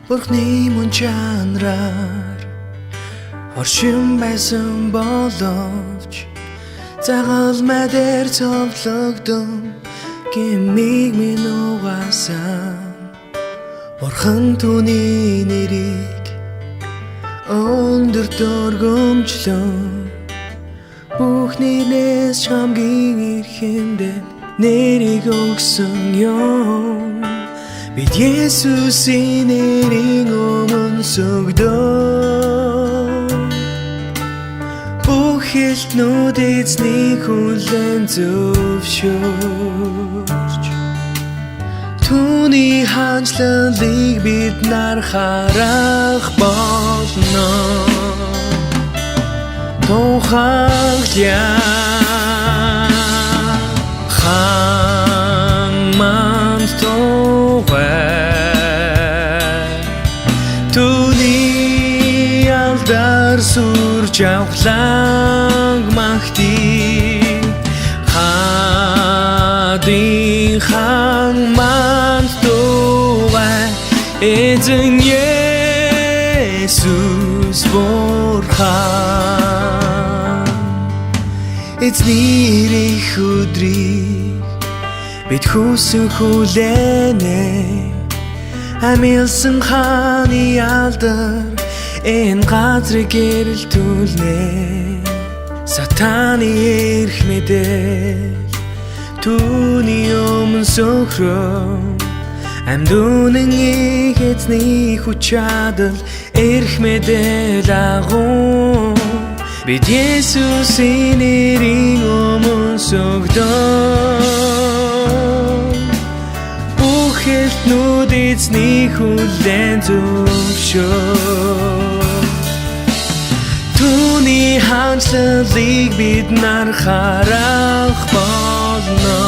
Бурхны мөн чанараар оршин байсан боловч цагаал мэдэр цовлогдсон гэмиг минь угаасан Бурхан түүний нэрийг өндөр дөргөмжлөн бүх нэрнээс хамгийн эрхэндээ нэрийг өгсөн юм бид Есүсийн нэрийн өмнө сүгдөө бүх хэлтнүүд эзнийг хүлээн зөвшөөрч түүний хаанчлалыг бид нар харах болно тухайлъя хангамж түүний алдар сүрж авланг махти хадын хангамж тугай эзэн Есүс Бурхан эзний өдрийг бид хүсэн хүлээнэ амилсан хааны алдар энэ газрыг гэрэлтүүлнэ сатаны эрх мэдэл түүний өмнө сөхрөө амьд үнэн эзний хүч чадал эрх мэдэл агуу бид Есүсийн нэрийн өмнө сүгдөө бүх хэлтнүүд эзнийг хүлээн зөвшөөр түүний хаанчлалыг бид нар харах болно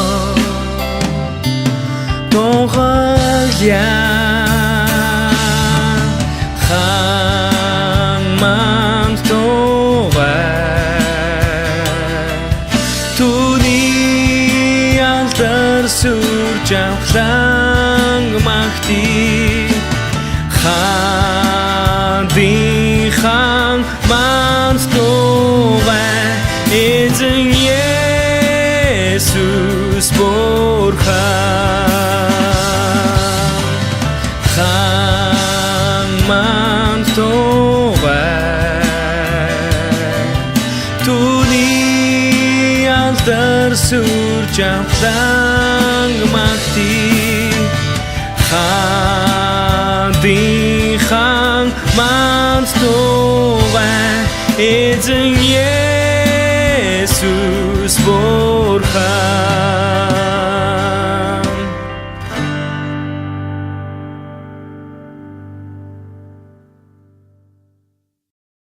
тухайлъя хангамж түүний алдар сүрж авланг махти хадын хангамж тугай эзэн Есүс Бурхан хангамж тугай түүний алдар сүрж авланг махти хадын хангамж тугай эзэн Есүс Бурхан